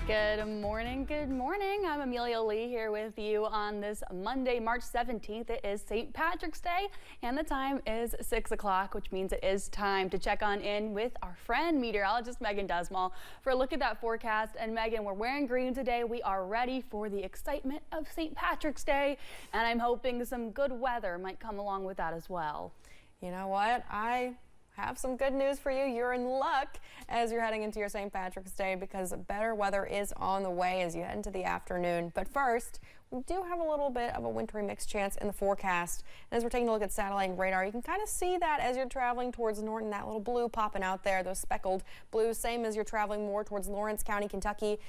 Good morning. Good morning. I'm Amelia Lee here with you on this Monday, March 17th. It is St. Patrick's Day and the time is 6 o'clock, which means it is time to check on in with our friend meteorologist Megan Desmal for a look at that forecast. And Megan, we're wearing green today. We are ready for the excitement of St. Patrick's Day, and I'm hoping some good weather might come along with that as well. You know what? I have some good news for you. You're in luck as you're heading into your St. Patrick's Day because better weather is on the way as you head into the afternoon. But first, we do have a little bit of a wintry mix chance in the forecast. And as we're taking a look at satellite and radar, you can kind of see that as you're traveling towards Norton, that little blue popping out there, those speckled blues, same as you're traveling more towards Lawrence County, Kentucky.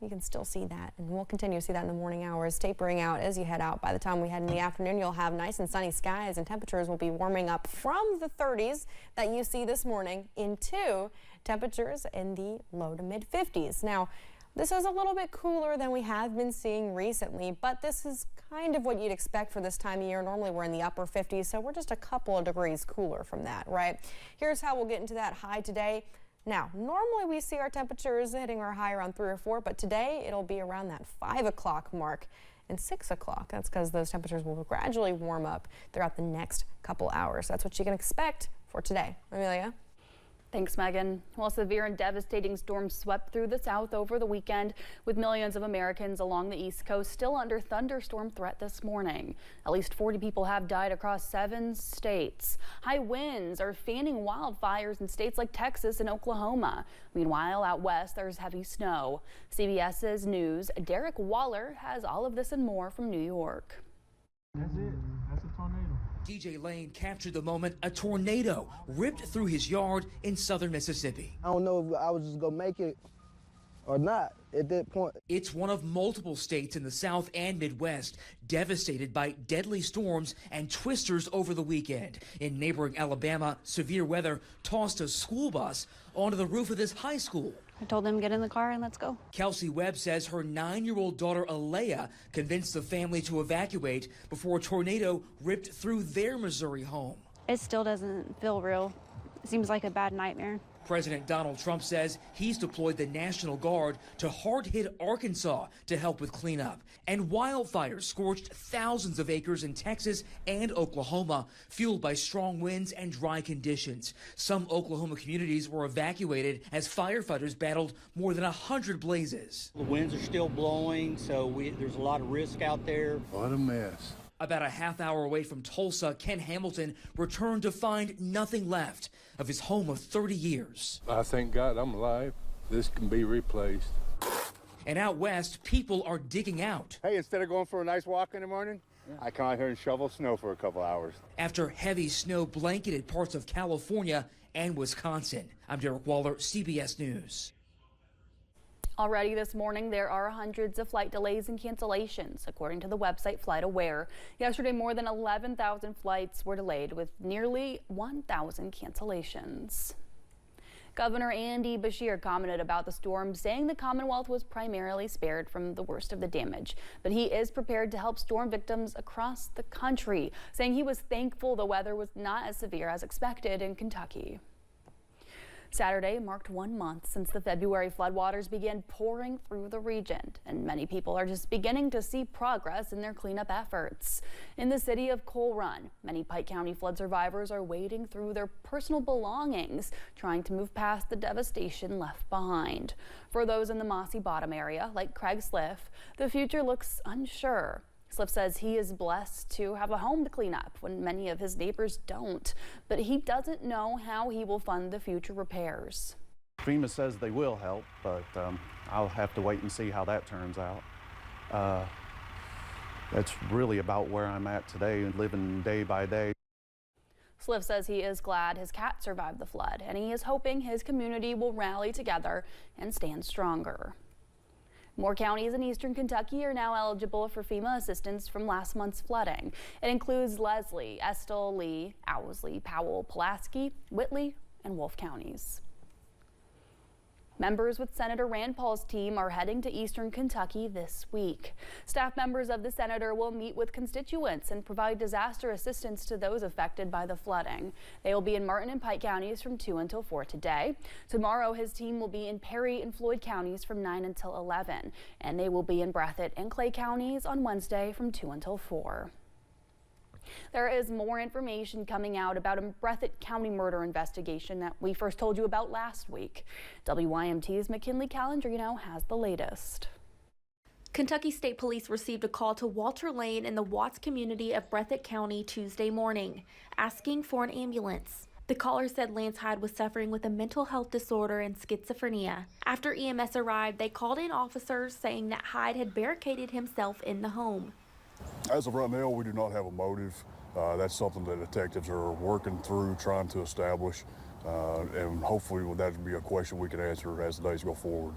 You can still see that, and we'll continue to see that in the morning hours, tapering out as you head out. By the time we head in the afternoon, you'll have nice and sunny skies, and temperatures will be warming up from the 30s that you see this morning into temperatures in the low to mid 50s. Now, this is a little bit cooler than we have been seeing recently, but this is kind of what you'd expect for this time of year. Normally we're in the upper 50s, so we're just a couple of degrees cooler from that, right? Here's how we'll get into that high today. Now, normally we see our temperatures hitting our high around 3 or 4, but today it'll be around that 5 o'clock mark and 6 o'clock. That's because those temperatures will gradually warm up throughout the next couple hours. That's what you can expect for today. Amelia? Thanks, Megan. Well, severe and devastating storms swept through the South over the weekend, with millions of Americans along the East Coast still under thunderstorm threat this morning. At least 40 people have died across 7 states. High winds are fanning wildfires in states like Texas and Oklahoma. Meanwhile, out west, there's heavy snow. CBS's News' Derek Waller has all of this and more from New York. That's it. That's a tornado. DJ Lane captured the moment a tornado ripped through his yard in southern Mississippi. I don't know if I was just going to make it or not at that point. It's one of multiple states in the South and Midwest devastated by deadly storms and twisters over the weekend. In neighboring Alabama, severe weather tossed a school bus onto the roof of this high school. I told them get in the car and let's go. Kelsey Webb says her 9-year-old daughter Alea convinced the family to evacuate before a tornado ripped through their Missouri home. It still doesn't feel real. It seems like a bad nightmare. President Donald Trump says he's deployed the National Guard to hard-hit Arkansas to help with cleanup. And wildfires scorched thousands of acres in Texas and Oklahoma, fueled by strong winds and dry conditions. Some Oklahoma communities were evacuated as firefighters battled more than 100 blazes. The winds are still blowing, so there's a lot of risk out there. What a mess. About a half hour away from Tulsa, Ken Hamilton returned to find nothing left of his home of 30 years. I thank God I'm alive. This can be replaced. And out west, people are digging out. Hey, instead of going for a nice walk in the morning, I come out here and shovel snow for a couple hours. After heavy snow blanketed parts of California and Wisconsin. I'm Derek Waller, CBS News. Already this morning, there are hundreds of flight delays and cancellations, according to the website FlightAware. Yesterday, more than 11,000 flights were delayed, with nearly 1,000 cancellations. Governor Andy Beshear commented about the storm, saying the Commonwealth was primarily spared from the worst of the damage. But he is prepared to help storm victims across the country, saying he was thankful the weather was not as severe as expected in Kentucky. Saturday marked 1 month since the February floodwaters began pouring through the region, and many people are just beginning to see progress in their cleanup efforts. In the city of Coal Run, many Pike County flood survivors are wading through their personal belongings, trying to move past the devastation left behind. For those in the Mossy Bottom area, like Craig Sliff, the future looks unsure. Sliff says he is blessed to have a home to clean up when many of his neighbors don't, but he doesn't know how he will fund the future repairs. FEMA says they will help, but I'll have to wait and see how that turns out. That's really about where I'm at today, living day by day. Sliff says he is glad his cat survived the flood, and he is hoping his community will rally together and stand stronger. More counties in eastern Kentucky are now eligible for FEMA assistance from last month's flooding. It includes Leslie, Estill, Lee, Owsley, Powell, Pulaski, Whitley, and Wolfe counties. Members with Senator Rand Paul's team are heading to eastern Kentucky this week. Staff members of the senator will meet with constituents and provide disaster assistance to those affected by the flooding. They will be in Martin and Pike counties from 2 until 4 today. Tomorrow, his team will be in Perry and Floyd counties from 9 until 11, and they will be in Breathitt and Clay counties on Wednesday from 2 until 4. There is more information coming out about a Breathitt County murder investigation that we first told you about last week. WYMT's McKinley Calandrino has the latest. Kentucky State Police received a call to Walter Lane in the Watts community of Breathitt County Tuesday morning, asking for an ambulance. The caller said Lance Hyde was suffering with a mental health disorder and schizophrenia. After EMS arrived, they called in officers saying that Hyde had barricaded himself in the home. As of right now, we do not have a motive. That's something that detectives are working through, trying to establish, and hopefully that would be a question we can answer as the days go forward.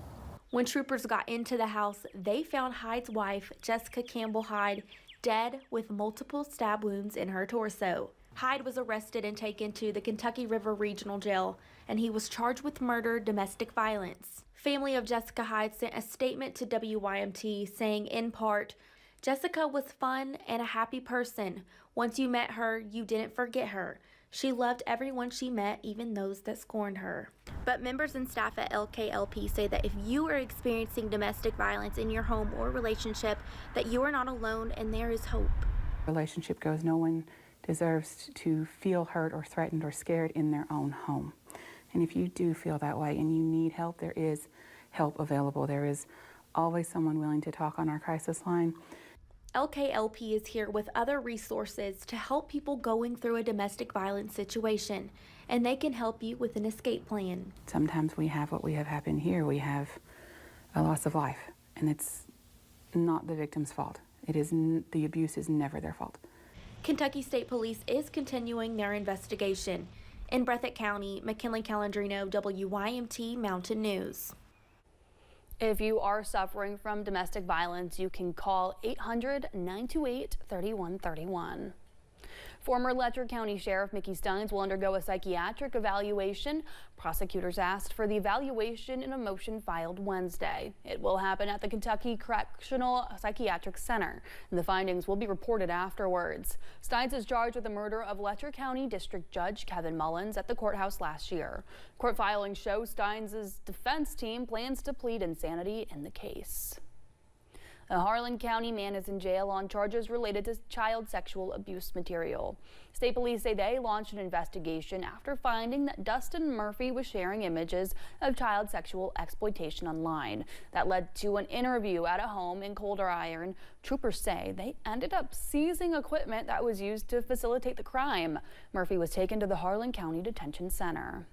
When troopers got into the house, they found Hyde's wife, Jessica Campbell Hyde, dead with multiple stab wounds in her torso. Hyde was arrested and taken to the Kentucky River Regional Jail, and he was charged with murder, domestic violence. Family of Jessica Hyde sent a statement to WYMT saying, in part, "Jessica was fun and a happy person. Once you met her, you didn't forget her. She loved everyone she met, even those that scorned her." But members and staff at LKLP say that if you are experiencing domestic violence in your home or relationship, that you are not alone and there is hope. Relationship goes, no one deserves to feel hurt or threatened or scared in their own home. And if you do feel that way and you need help, there is help available. There is always someone willing to talk on our crisis line. LKLP is here with other resources to help people going through a domestic violence situation, and they can help you with an escape plan. Sometimes we have what we have happened here. We have a loss of life, and it's not the victim's fault. The abuse is never their fault. Kentucky State Police is continuing their investigation. In Breathitt County, McKinley Calandrino, WYMT Mountain News. If you are suffering from domestic violence, you can call 800-928-3131. Former Letcher County Sheriff Mickey Steins will undergo a psychiatric evaluation. Prosecutors asked for the evaluation in a motion filed Wednesday. It will happen at the Kentucky Correctional Psychiatric Center, and the findings will be reported afterwards. Steins is charged with the murder of Letcher County District Judge Kevin Mullins at the courthouse last year. Court filings show Steins' defense team plans to plead insanity in the case. A Harlan County man is in jail on charges related to child sexual abuse material. State police say they launched an investigation after finding that Dustin Murphy was sharing images of child sexual exploitation online. That led to an interview at a home in Colder Iron. Troopers say they ended up seizing equipment that was used to facilitate the crime. Murphy was taken to the Harlan County Detention Center.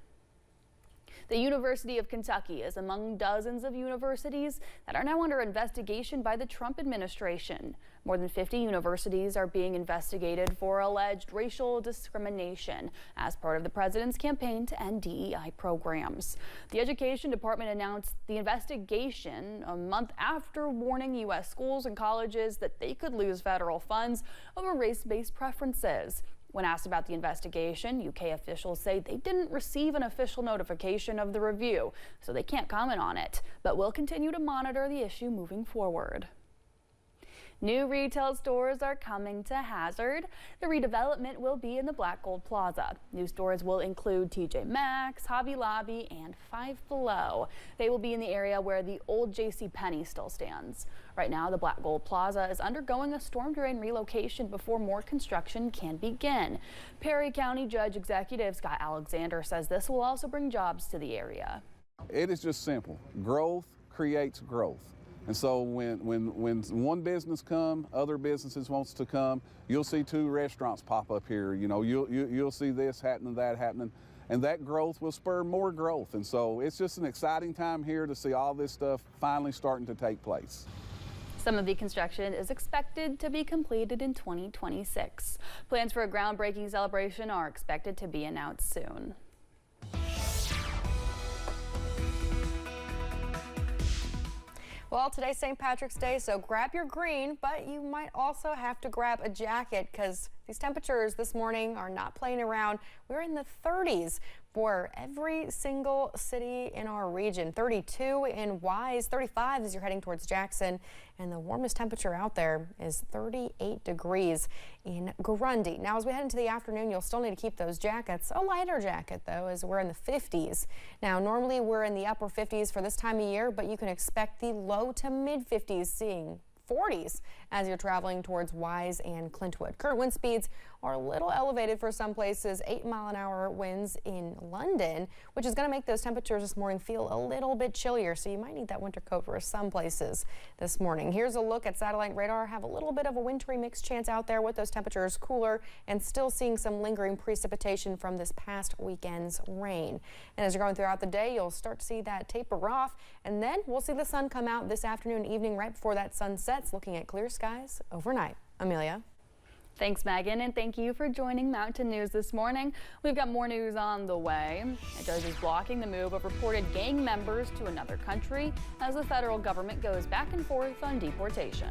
The University of Kentucky is among dozens of universities that are now under investigation by the Trump administration. More than 50 universities are being investigated for alleged racial discrimination as part of the president's campaign to end DEI programs. The Education Department announced the investigation a month after warning U.S. schools and colleges that they could lose federal funds over race-based preferences. When asked about the investigation, UK officials say they didn't receive an official notification of the review, so they can't comment on it, but will continue to monitor the issue moving forward. New retail stores are coming to Hazard. The redevelopment will be in the Black Gold Plaza. New stores will include TJ Maxx, Hobby Lobby, and Five Below. They will be in the area where the old JCPenney still stands. Right now, the Black Gold Plaza is undergoing a storm drain relocation before more construction can begin. Perry County Judge Executive Scott Alexander says this will also bring jobs to the area. It is just simple. Growth creates growth. And so when one business come, other businesses wants to come, you'll see 2 restaurants pop up here. You know, you'll see this happening, that happening, and that growth will spur more growth. And so it's just an exciting time here to see all this stuff finally starting to take place. Some of the construction is expected to be completed in 2026. Plans for a groundbreaking celebration are expected to be announced soon. Well, today's St. Patrick's Day, so grab your green, but you might also have to grab a jacket because these temperatures this morning are not playing around. We're in the 30s. For every single city in our region, 32 in Wise, 35 as you're heading towards Jackson, and the warmest temperature out there is 38 degrees in Grundy. Now, as we head into the afternoon, you'll still need to keep those jackets. A lighter jacket, though, as we're in the 50s. Now, normally we're in the upper 50s for this time of year, but you can expect the low to mid 50s, seeing 40s as you're traveling towards Wise and Clintwood. Current wind speeds are a little elevated for some places, 8-mile-an-hour winds in London, which is going to make those temperatures this morning feel a little bit chillier, so you might need that winter coat for some places this morning. Here's a look at satellite radar. Have a little bit of a wintry mixed chance out there with those temperatures cooler and still seeing some lingering precipitation from this past weekend's rain. And as you're going throughout the day, you'll start to see that taper off, and then we'll see the sun come out this afternoon, evening, right before that sun sets, looking at clear skies overnight. Amelia. Thanks, Megan, and thank you for joining Mountain News this morning. We've got more news on the way. A judge is blocking the move of reported gang members to another country as the federal government goes back and forth on deportation.